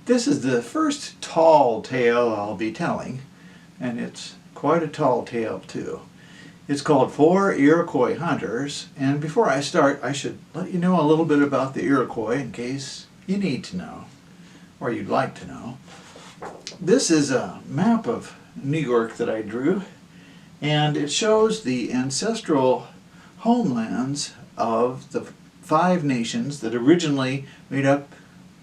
This is the first tall tale I'll be telling, and it's quite a tall tale too. It's called Four Iroquois Hunters, and before I start I should let you know a little bit about the Iroquois in case you need to know, or you'd like to know. This is a map of New York that I drew, and it shows the ancestral homelands of the 5 nations that originally made up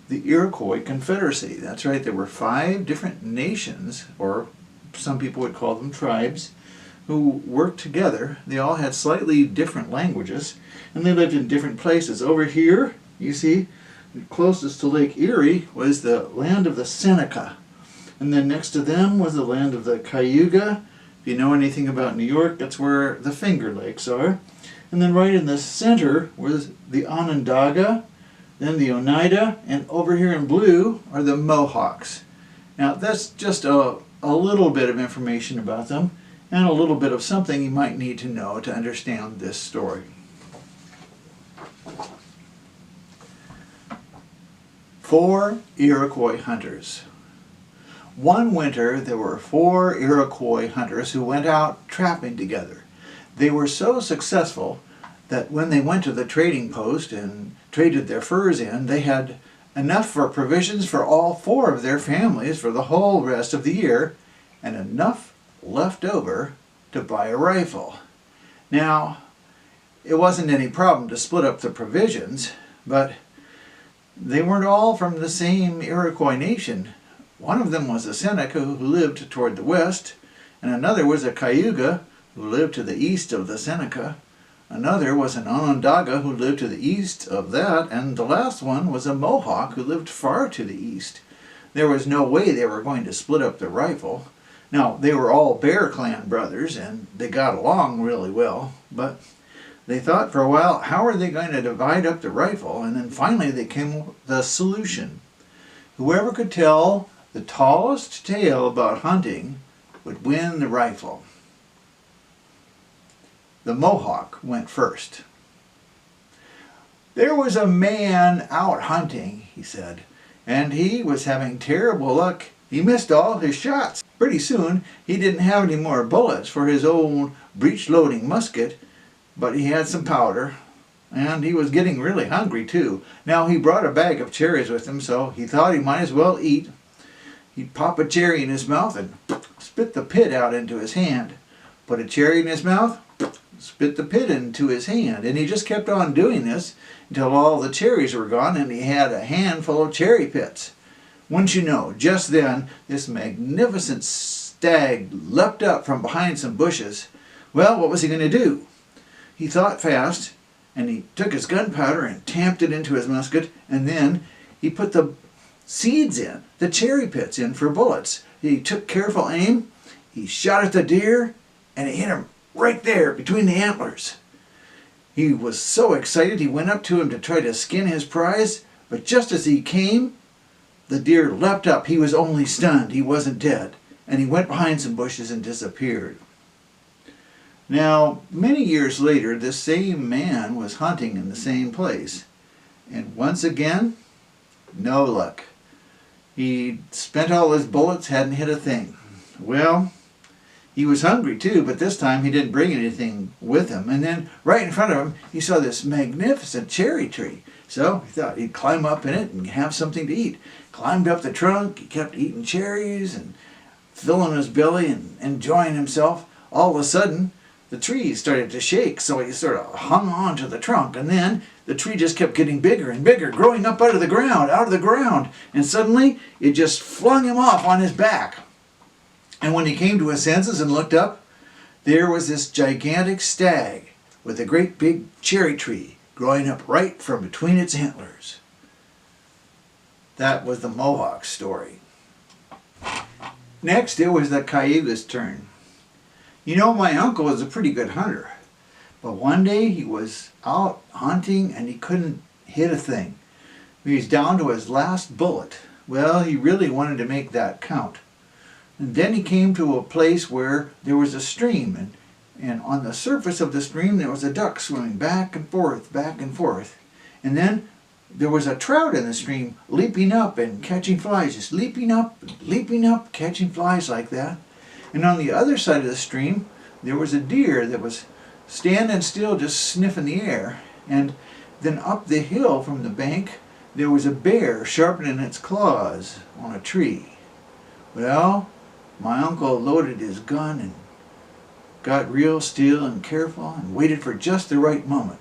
the Iroquois Confederacy. That's right, there were 5 different nations, or some people would call them tribes, who worked together. They all had slightly different languages, and they lived in different places. Over here, you see, closest to Lake Erie was the land of the Seneca. And then next to them was the land of the Cayuga. If you know anything about New York, that's where the Finger Lakes are. And then right in the center was the Onondaga, then the Oneida, and over here in blue are the Mohawks. Now that's just a little bit of information about them, and a little bit of something you might need to know to understand this story. Four Iroquois hunters. One winter there were 4 Iroquois hunters who went out trapping together. They were so successful that when they went to the trading post and traded their furs in, they had enough for provisions for all 4 of their families for the whole rest of the year, and enough left over to buy a rifle. Now, it wasn't any problem to split up the provisions, but they weren't all from the same Iroquois nation. One of them was a Seneca who lived toward the west, and another was a Cayuga who lived to the east of the Seneca. Another was an Onondaga who lived to the east of that, and the last one was a Mohawk who lived far to the east. There was no way they were going to split up the rifle. Now, they were all Bear Clan brothers, and they got along really well, but they thought for a while, how are they going to divide up the rifle? And then finally they came up with the solution. Whoever could tell the tallest tale about hunting would win the rifle. The Mohawk went first. There was a man out hunting, he said, and he was having terrible luck. He missed all his shots. Pretty soon he didn't have any more bullets for his own breech-loading musket, but he had some powder, and he was getting really hungry too. Now he brought a bag of cherries with him, so he thought he might as well eat. He'd pop a cherry in his mouth and spit the pit out into his hand. Put a cherry in his mouth, spit the pit into his hand, and he just kept on doing this until all the cherries were gone and he had a handful of cherry pits. Wouldn't you know, just then this magnificent stag leapt up from behind some bushes. Well, what was he going to do? He thought fast, and he took his gunpowder and tamped it into his musket, and then he put the seeds in, the cherry pits in for bullets. He took careful aim, he shot at the deer, and he hit him right there between the antlers. He was so excited he went up to him to try to skin his prize, but just as he came, the deer leapt up. He was only stunned, he wasn't dead, and he went behind some bushes and disappeared. Now, many years later, this same man was hunting in the same place, and once again, no luck. He spent all his bullets, hadn't hit a thing. Well, he was hungry too, but this time he didn't bring anything with him. And then right in front of him, he saw this magnificent cherry tree. So he thought he'd climb up in it and have something to eat. Climbed up the trunk, he kept eating cherries and filling his belly and enjoying himself. All of a sudden, the tree started to shake, so he sort of hung on to the trunk, and then the tree just kept getting bigger and bigger, growing up out of the ground, and suddenly it just flung him off on his back. And when he came to his senses and looked up, there was this gigantic stag with a great big cherry tree growing up right from between its antlers. That was the Mohawk story. Next, it was the Cayuga's turn. You know, my uncle was a pretty good hunter, but one day he was out hunting and he couldn't hit a thing. He was down to his last bullet. Well, he really wanted to make that count. And then he came to a place where there was a stream, and on the surface of the stream there was a duck swimming back and forth, and then there was a trout in the stream leaping up and catching flies, just leaping up, catching flies like that. And on the other side of the stream, there was a deer that was standing still, just sniffing the air. And then up the hill from the bank, there was a bear sharpening its claws on a tree. Well, my uncle loaded his gun and got real still and careful and waited for just the right moment.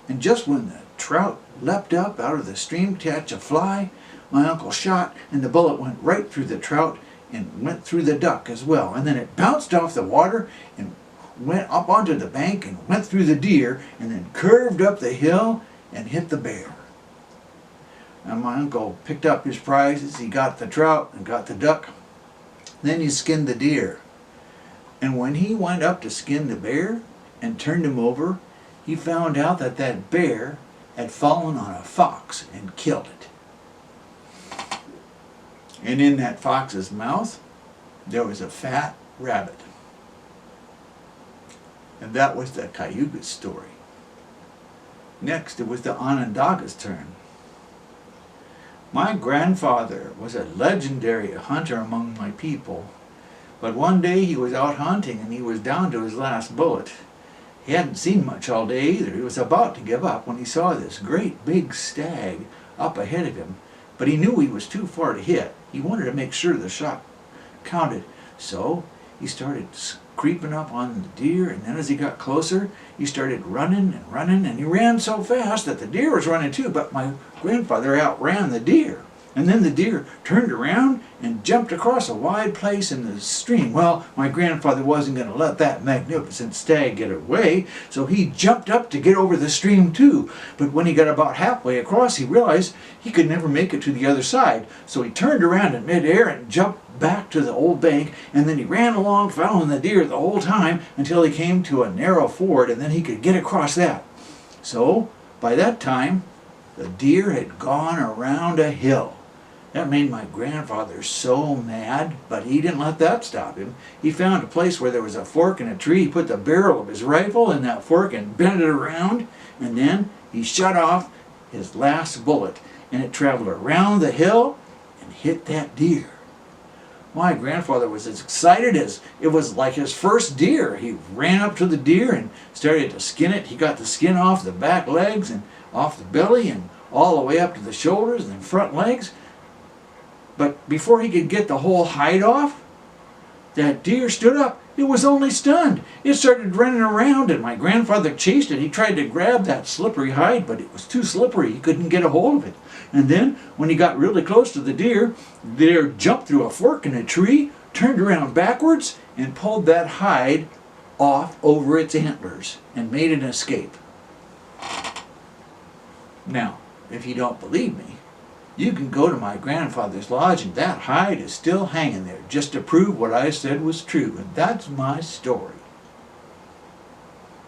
And just when the trout leapt up out of the stream to catch a fly, my uncle shot, and the bullet went right through the trout and went through the duck as well. And then it bounced off the water and went up onto the bank and went through the deer and then curved up the hill and hit the bear. And my uncle picked up his prizes. He got the trout and got the duck. Then he skinned the deer. And when he went up to skin the bear and turned him over, he found out that that bear had fallen on a fox and killed it. And in that fox's mouth, there was a fat rabbit. And that was the Cayuga story. Next, it was the Onondaga's turn. My grandfather was a legendary hunter among my people, but one day he was out hunting and he was down to his last bullet. He hadn't seen much all day either. He was about to give up when he saw this great big stag up ahead of him, but he knew he was too far to hit. He wanted to make sure the shot counted, so he started creeping up on the deer, and then as he got closer, he started running and running, and he ran so fast that the deer was running too, but my grandfather outran the deer. And then the deer turned around and jumped across a wide place in the stream. Well, my grandfather wasn't going to let that magnificent stag get away, so he jumped up to get over the stream too. But when he got about halfway across, he realized he could never make it to the other side. So he turned around in midair and jumped back to the old bank, and then he ran along following the deer the whole time until he came to a narrow ford, and then he could get across that. So, by that time, the deer had gone around a hill. That made my grandfather so mad, but he didn't let that stop him. He found a place where there was a fork in a tree. He put the barrel of his rifle in that fork and bent it around, and then he shot off his last bullet, and it traveled around the hill and hit that deer. My grandfather was as excited as it was like his first deer. He ran up to the deer and started to skin it. He got the skin off the back legs and off the belly and all the way up to the shoulders and the front legs. But before he could get the whole hide off, that deer stood up. It was only stunned. It started running around, and my grandfather chased it. He tried to grab that slippery hide, but it was too slippery. He couldn't get a hold of it. And then, when he got really close to the deer jumped through a fork in a tree, turned around backwards, and pulled that hide off over its antlers, and made an escape. Now, if you don't believe me, you can go to my grandfather's lodge, and that hide is still hanging there, just to prove what I said was true. And that's my story.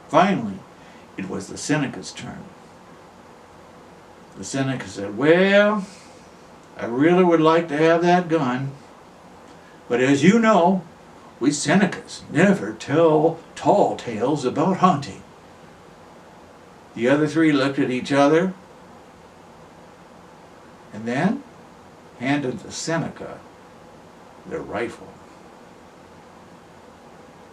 Finally, it was the Seneca's turn. The Seneca said, "Well, I really would like to have that gun, but as you know, we Senecas never tell tall tales about hunting." The other three looked at each other and then handed the Seneca their rifle.